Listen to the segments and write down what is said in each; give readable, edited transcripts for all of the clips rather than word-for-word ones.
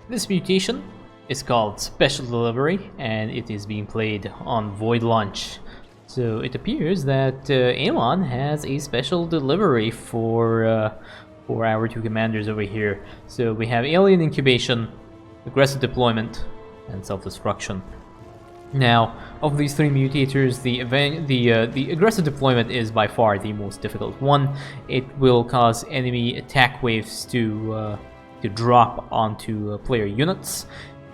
This mutation is called Special Delivery, and it is being played on Void Launch. So it appears that Amon has a special delivery for our two commanders over here. So we have Alien Incubation, Aggressive Deployment, and Self-Destruction. Now, of these three mutators, the aggressive deployment is by far the most difficult one. It will cause enemy attack waves to drop onto player units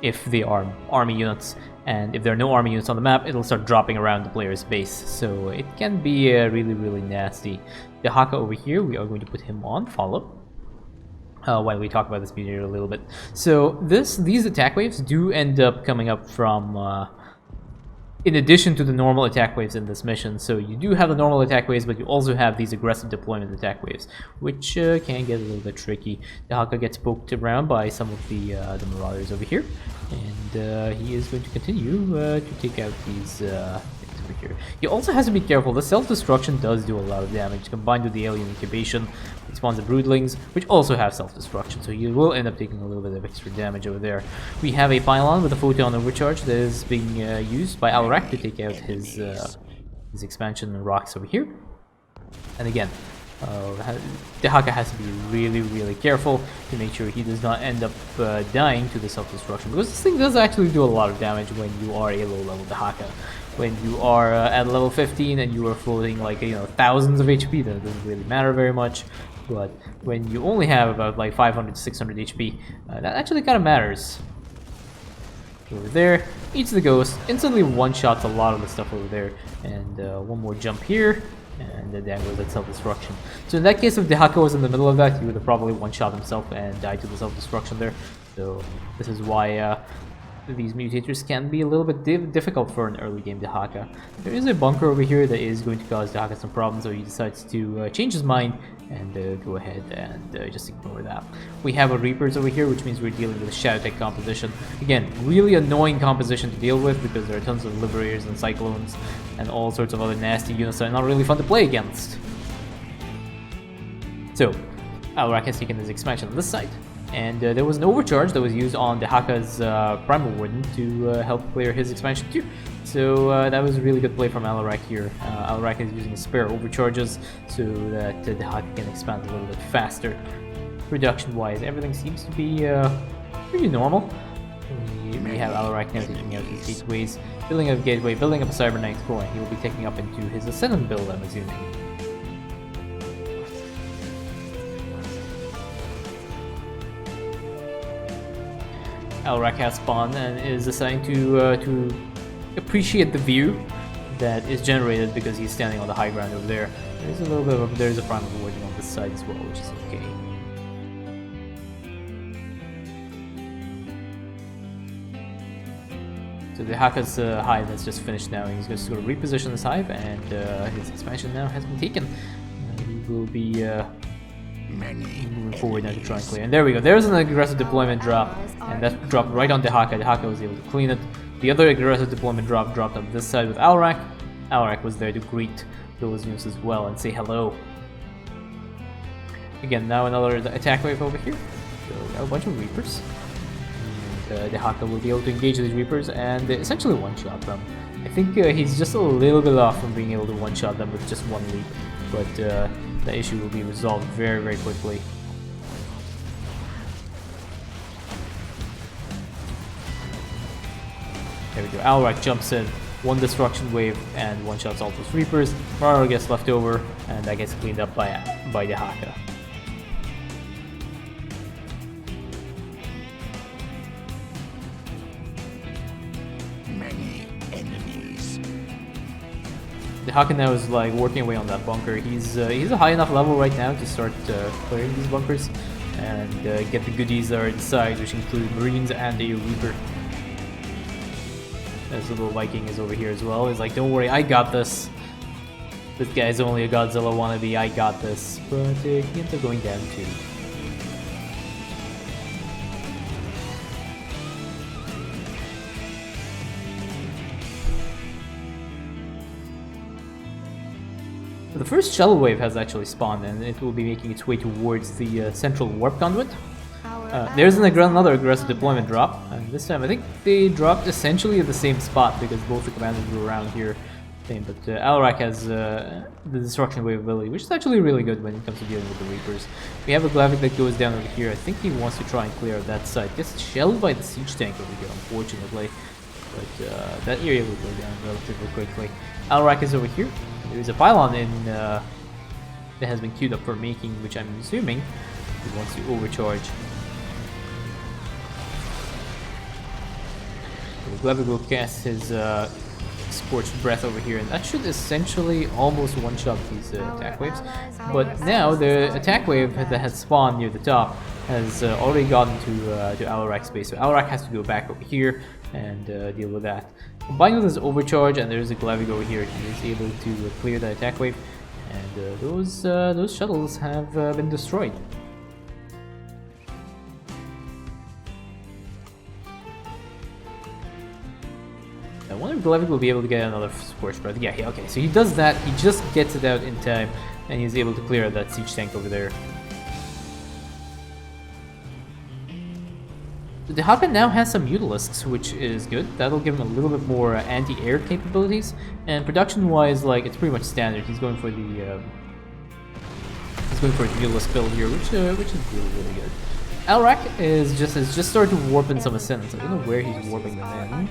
if they are army units, and if there are no army units on the map, it'll start dropping around the player's base. So it can be really nasty. Dehaka over here, we are going to put him on follow. While we talk about this mutator a little bit. So these attack waves do end up coming up from in addition to the normal attack waves in this mission. So you do have the normal attack waves, but you also have these aggressive deployment attack waves, which can get a little bit tricky. Dehaka gets poked around by some of the Marauders over here, and he is going to continue to take out these things over here. He also has to be careful. The self-destruction does do a lot of damage, combined with the Alien Incubation. It spawns the Broodlings, which also have self-destruction, so you will end up taking a little bit of extra damage over there. We have a pylon with a photon overcharge that is being used by Alarak to take out his expansion rocks over here. And again, Dehaka has to be really careful to make sure he does not end up dying to the self-destruction, because this thing does actually do a lot of damage when you are a low-level Dehaka. When you are at level 15 and you are floating like, thousands of HP, then it doesn't really matter very much. But when you only have about like 500 to 600 HP, that actually kind of matters. Over there, eats the ghost, instantly one-shots a lot of the stuff over there, and one more jump here, and then goes that self-destruction. So in that case, if Dehaka was in the middle of that, he would have probably one-shot himself and died to the self-destruction there. So this is why these mutators can be a little bit difficult for an early game Dehaka. There is a bunker over here that is going to cause Dehaka some problems, so he decides to change his mind and go ahead and just ignore that. We have a Reapers over here, which means we're dealing with a Shadow Tech composition. Again, really annoying composition to deal with because there are tons of Liberators and Cyclones and all sorts of other nasty units that are not really fun to play against. So, Alarak has taken his expansion on this side. And there was an overcharge that was used on Dehaka's Primal Warden to help clear his expansion too. So that was a really good play from Alarak here. Alarak is using spare overcharges so that Dehaka can expand a little bit faster. Production-wise, everything seems to be pretty normal. We have Alarak now taking out his gateways, building up a gateway, building up a Cyberknight core, and he will be taking up into his Ascendant build, I'm assuming. Alarak has spawned and is assigned to appreciate the view that is generated because he's standing on the high ground over there. There's a little bit of there's a primal warden on this side as well, which is okay. So the Dehaka's hive has just finished now. He's just going to reposition this hive, and his expansion now has been taken. He will be moving forward now to try and clear. And there we go. There's an aggressive deployment drop, and that dropped right on Dehaka. Dehaka was able to clean it. The other aggressive deployment drop dropped on this side with Alarak. Alarak was there to greet those units as well and say hello. Again, now another attack wave over here. So a bunch of Reapers. And Dehaka will be able to engage these Reapers and essentially one-shot them. I think he's just a little bit off from being able to one-shot them with just one leap, but the issue will be resolved very quickly. There we go. Alarak jumps in, one destruction wave, and one-shots all those Reapers. Marauder gets left over, and that gets cleaned up by Dehaka. Dehaka now is like working away on that bunker. He's a high enough level right now to start clearing these bunkers and get the goodies that are inside, which include Marines and a Reaper. As the little Viking is over here as well. He's like, don't worry, I got this. This guy's only a Godzilla wannabe, I got this. But he ends up going down too. The first shuttle wave has actually spawned, and it will be making its way towards the central warp conduit. There's another aggressive deployment drop, and this time I think they dropped essentially at the same spot because both the commanders were around here. But Alarak has the destruction wave ability, which is actually really good when it comes to dealing with the Reapers. We have a Glavic that goes down over here. I think he wants to try and clear out that side. Gets shelled by the siege tank over here, unfortunately. But that area will go down relatively quickly. Alarak is over here. There's a pylon that has been queued up for making, which I'm assuming he wants to overcharge. So Glavic will cast his Scorched Breath over here, and that should essentially almost one-shot these attack waves. But now the attack wave that has spawned near the top has already gotten to Alarak's base, so Alarak has to go back over here and deal with that. Combined with his overcharge, and there's a Glavic over here, he is able to clear the attack wave, and those shuttles have been destroyed. I wonder if Glavic will be able to get another Scorched Breath. Yeah, okay, so he does that, he just gets it out in time, and he's able to clear that siege tank over there. The Dehaka now has some Mutalisks, which is good. That'll give him a little bit more anti-air capabilities, and production-wise, like, it's pretty much standard. He's going for the Mutalisk build here, which is really, really good. Alarak has just started to warp in some Ascendants. I don't know where he's warping them in.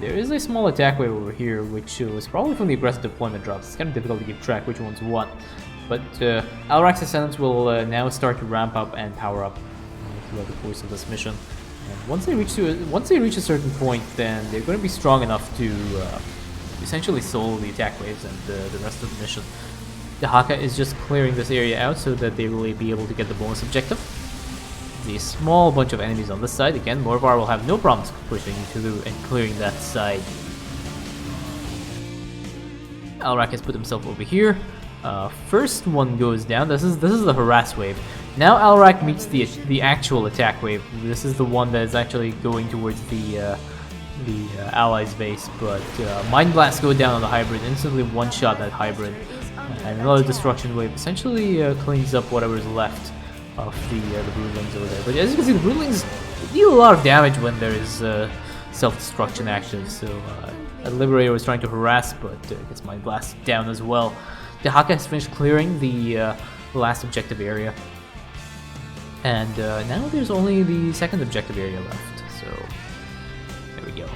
There is a small attack wave over here, which was probably from the aggressive deployment drops. It's kind of difficult to keep track which one's what. But Alarak's Ascendants will now start to ramp up and power up throughout the course of this mission. And once they reach a certain point, then they're going to be strong enough to essentially solo the attack waves and the rest of the mission. Dehaka is just clearing this area out so that they will be able to get the bonus objective. The small bunch of enemies on this side. Again, Morvar will have no problems pushing through and clearing that side. Alarak has put himself over here. First one goes down. This is the harass wave. Now Alarak meets the actual attack wave. This is the one that is actually going towards the allies' base. But Mind Blast go down on the hybrid, instantly one-shot that hybrid, and another destruction wave essentially cleans up whatever's left of the Broodlings over there. But as you can see, the Broodlings deal a lot of damage when there is self-destruction active. So a Liberator was trying to harass, but gets Mind Blast down as well. Dehaka has finished clearing the last objective area, and now there's only the second objective area left. So there we go.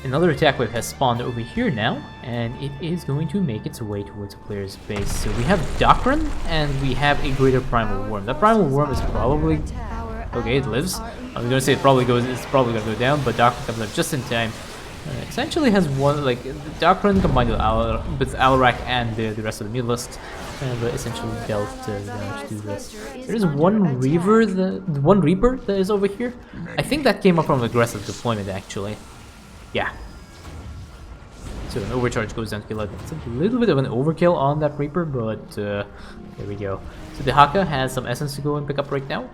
Another attack wave has spawned over here now, and it is going to make its way towards a player's base. So we have Doctrine, and we have a Greater Primal Worm. That Primal Worm is probably... okay, it lives. I was going to say it's probably going to go down, but Doctrine comes up just in time. Essentially has one, like, Doctrine combined with Alarak and the rest of the Mutalisks, but essentially dealt damage to this. There is one Reaper that is over here. I think that came up from aggressive deployment, actually. Yeah. So an overcharge goes down to kill it. It's a little bit of an overkill on that Reaper, but there we go. So Dehaka has some essence to go and pick up right now.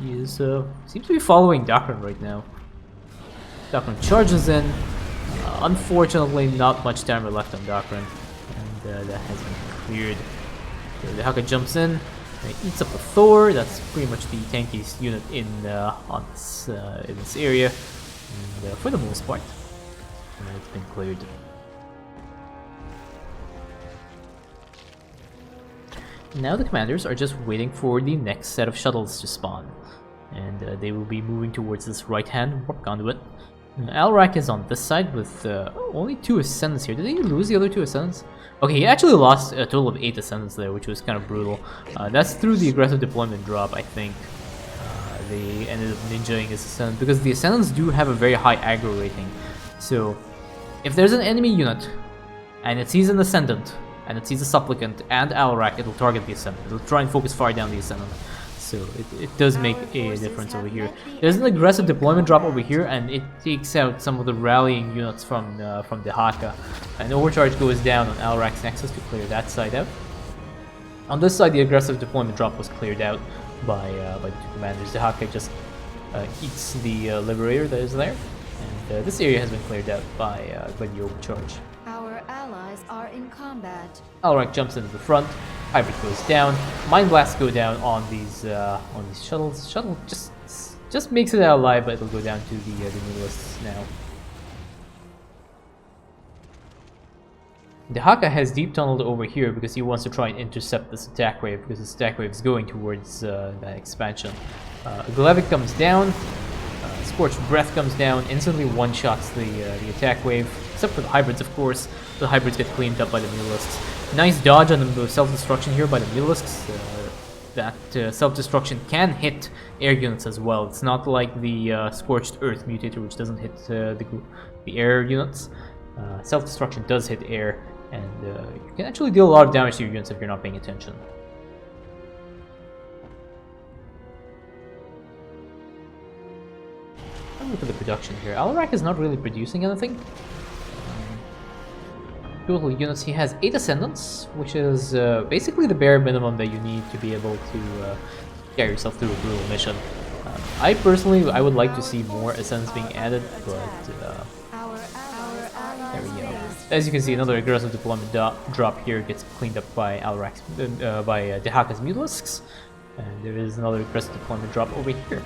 He is seems to be following Doctrine right now. Doctrine charges in. Unfortunately, not much time left on Doctrine, and that has been cleared. So Dehaka jumps in, eats up a Thor. That's pretty much the tankiest unit in this area, and for the most part, it's been cleared. Now the commanders are just waiting for the next set of shuttles to spawn, and they will be moving towards this right-hand warp conduit. Alarak is on this side with only 2 Ascendants here. Did he lose the other 2 Ascendants? Okay, he actually lost a total of 8 Ascendants there, which was kind of brutal. That's through the aggressive deployment drop, I think. They ended up ninjaing his Ascendant, because the Ascendants do have a very high aggro rating. So, if there's an enemy unit, and it sees an Ascendant, and it sees a Supplicant and Alarak, it'll target the Ascendant. It'll try and focus fire down the Ascendant. So it does make a difference over here. There's an aggressive deployment drop over here, and it takes out some of the rallying units from Dehaka. And overcharge goes down on Alarak's Nexus to clear that side out. On this side, the aggressive deployment drop was cleared out by the 2 commanders. Dehaka just eats the Liberator that is there, and this area has been cleared out by the overcharge. Our allies are in combat. Alarak jumps into the front. Hybrid goes down. Mind blasts go down on these shuttles. Shuttle just makes it out alive, but it'll go down to the Mutalists now. Dehaka has deep tunneled over here because he wants to try and intercept this attack wave, because this attack wave is going towards that expansion. Glevic comes down. Scorched Breath comes down, instantly one-shots the attack wave, except for the hybrids, of course. The hybrids get cleaned up by the Mutalists. Nice dodge on the self-destruction here by the Mutalists. That self-destruction can hit air units as well. It's not like the Scorched Earth Mutator, which doesn't hit the air units. Self-destruction does hit air, and you can actually deal a lot of damage to your units if you're not paying attention. Look at the production here. Alarak is not really producing anything. Total units, he has 8 Ascendants, which is basically the bare minimum that you need to be able to carry yourself through a brutal mission. I personally, I would like to see more Ascendants being added, but there we go. As you can see, another aggressive deployment drop here gets cleaned up by Dehaka's Mutalisks, and there is another aggressive deployment drop over here.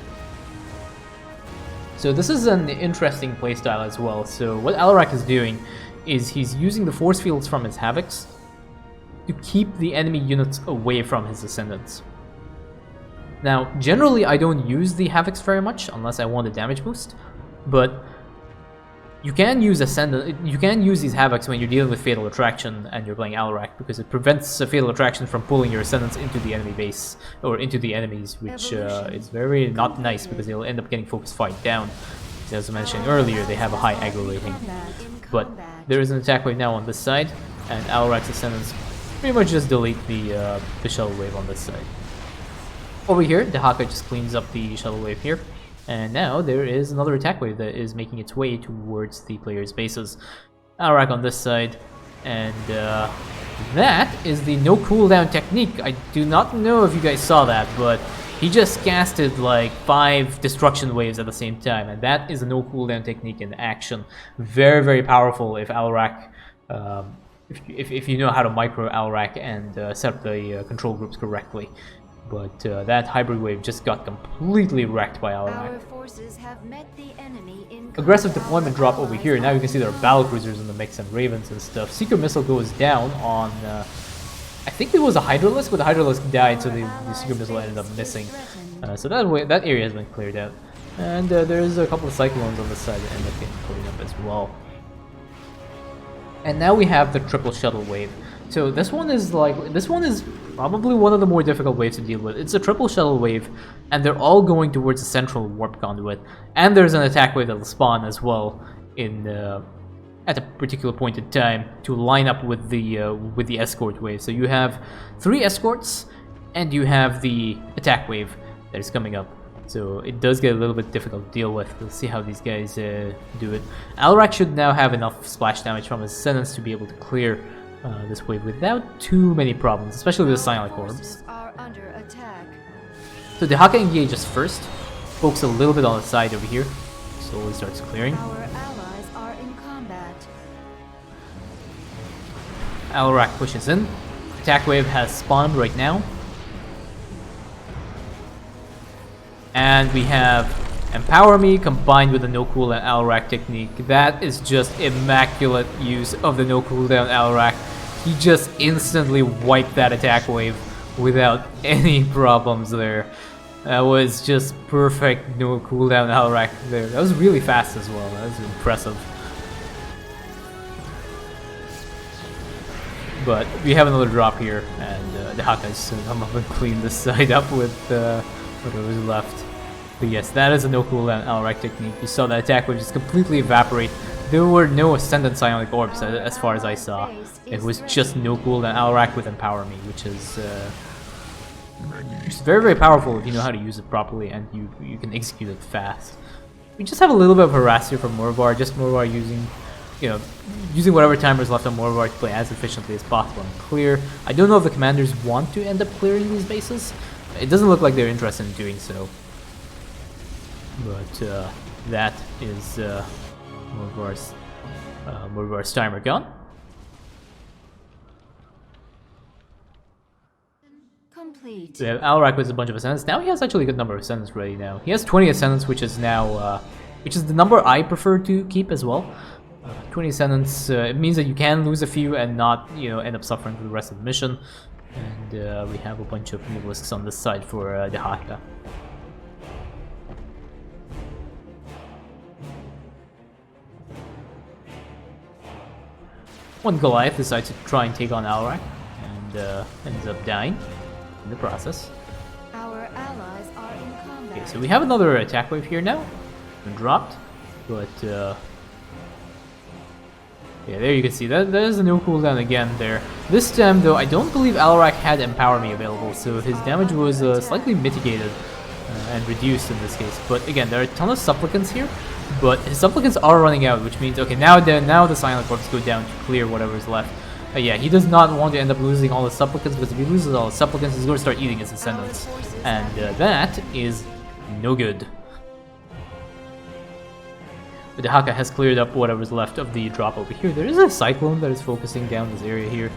So this is an interesting playstyle as well. So what Alarak is doing is he's using the force fields from his Havocs to keep the enemy units away from his Ascendants. Now, generally I don't use the Havocs very much unless I want a damage boost, but you can use you can use these Havocs when you're dealing with Fatal Attraction and you're playing Alarak, because it prevents a Fatal Attraction from pulling your Ascendants into the enemy base, or into the enemies, which is very not nice because they'll end up getting Focus Fight down. As I mentioned earlier, they have a high aggro rating. But there is an attack wave now on this side, and Alarak's Ascendants pretty much just delete the shuttle wave on this side. Over here, Dehaka just cleans up the shuttle wave here. And now there is another attack wave that is making its way towards the players' bases. Alarak on this side, and that is the no cooldown technique. I do not know if you guys saw that, but he just casted like 5 destruction waves at the same time, and that is a no cooldown technique in action. Very, very powerful if Alarak, if you know how to micro Alarak and set up the control groups correctly. But that hybrid wave just got completely wrecked by Alarak. Aggressive deployment drop over here. Now you can see there are battlecruisers in the mix and ravens and stuff. Seeker missile goes down on, I think it was a Hydralisk, but the Hydralisk died, so the Seeker missile ended up missing. So that area has been cleared out. And there's a couple of Cyclones on the side that end up getting cleared up as well. And now we have the triple shuttle wave. So this one is probably one of the more difficult waves to deal with. It's a triple shuttle wave, and they're all going towards a central warp conduit. And there's an attack wave that will spawn as well in at a particular point in time to line up with the escort wave. So you have 3 escorts, and you have the attack wave that is coming up. So it does get a little bit difficult to deal with. We'll see how these guys do it. Alarak should now have enough splash damage from his Ascendants to be able to clear this wave without too many problems, especially with the Psionic Orbs. So Dehaka engages first, pokes a little bit on the side over here, slowly starts clearing. Alarak pushes in. Attack wave has spawned right now. And we have Empower Me combined with the no cooldown Alarak technique. That is just immaculate use of the no cooldown Alarak. He just instantly wiped that attack wave without any problems there. That was just perfect no cooldown Alarak there. That was really fast as well. That was impressive. But we have another drop here, and Dehaka is soon come up and clean this side up with whatever is left. But yes, that is a no cooldown Alarak technique. You saw that attack wave just completely evaporate. There were no Ascendant Psionic Orbs as far as I saw. It was just no cooldown Alarak with Empower Me, which is very, very powerful if you know how to use it properly and you can execute it fast. We just have a little bit of harass here from Morvar, just Morvar using whatever time is left on Morvar to play as efficiently as possible and clear. I don't know if the commanders want to end up clearing these bases. It doesn't look like they're interested in doing so. But that is Morvar's timer gone. complete. So we have Alarak with a bunch of ascendants. Now he has actually a good number of ascendants ready now. He has 20 ascendants, which is now, which is the number I prefer to keep as well. 20 ascendants, it means that you can lose a few and not, you know, end up suffering for the rest of the mission. And we have a bunch of Mulisks on this side for Dehaka. One Goliath decides to try and take on Alarak, and ends up dying in the process. Our allies are in combat. Okay, so we have another attack wave here now. Been dropped, but yeah, there you can see that there's a no cooldown again there. This time though, I don't believe Alarak had Empower Me available, so his damage was slightly mitigated and reduced in this case. But again, there are a ton of supplicants here, but his supplicants are running out, which means okay, now the Silent Corps go down to clear whatever's left. Yeah, he does not want to end up losing all the supplicants, because if he loses all the supplicants, he's going to start eating his ascendants, and that is no good. But Dehaka has cleared up whatever's left of the drop over here. There is a Cyclone that is focusing down this area here.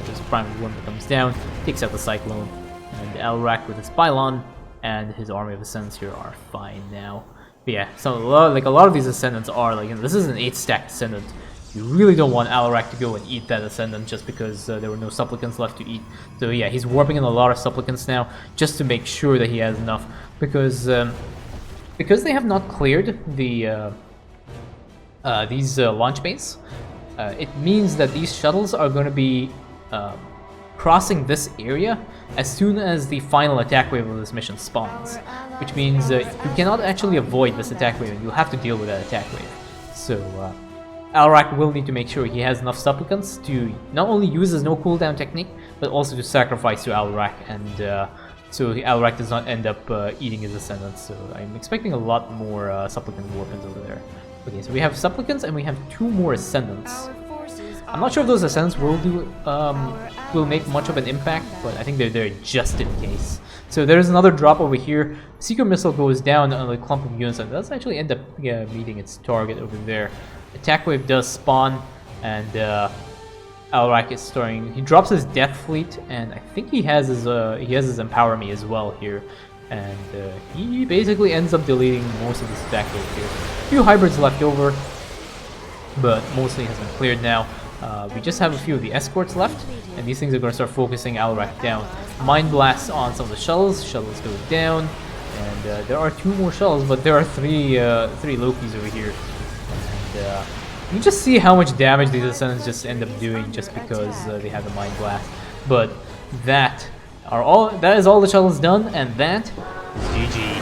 There's a Primal One that comes down, takes out the Cyclone, and Alarak with his Pylon and his army of Ascendants here are fine now. But yeah, so a lot of these Ascendants are like, you know, this is an 8-stack Ascendant. You really don't want Alarak to go and eat that Ascendant just because there were no Supplicants left to eat. So yeah, he's warping in a lot of Supplicants now just to make sure that he has enough, because they have not cleared the these launch bays. It means that these shuttles are going to be crossing this area as soon as the final attack wave of this mission spawns, which means you cannot actually avoid this attack wave, and you'll have to deal with that attack wave. So Alarak will need to make sure he has enough supplicants to not only use his no cooldown technique, but also to sacrifice to Alarak, and so Alarak does not end up eating his ascendants. So I'm expecting a lot more supplicant weapons over there. Okay, so we have supplicants and we have 2 more ascendants. I'm not sure if those ascendants will make much of an impact, but I think they're there just in case. So there's another drop over here. Secret Missile goes down on a clump of units, and does actually end up meeting its target over there. Attack Wave does spawn, and Alarak is starting. He drops his Death Fleet, and I think he has his Empower Me as well here. And he basically ends up deleting most of this attack wave here. A few hybrids left over, but mostly has been cleared now. We just have a few of the escorts left, and these things are going to start focusing Alarak down. Mind Blast on some of the shuttles. Shuttles go down, and there are 2 more shuttles, but there are 3 Lokis over here. And you just see how much damage these ascendants just end up doing just because they have the Mind Blast. But that is all the shuttles done, and that is GG.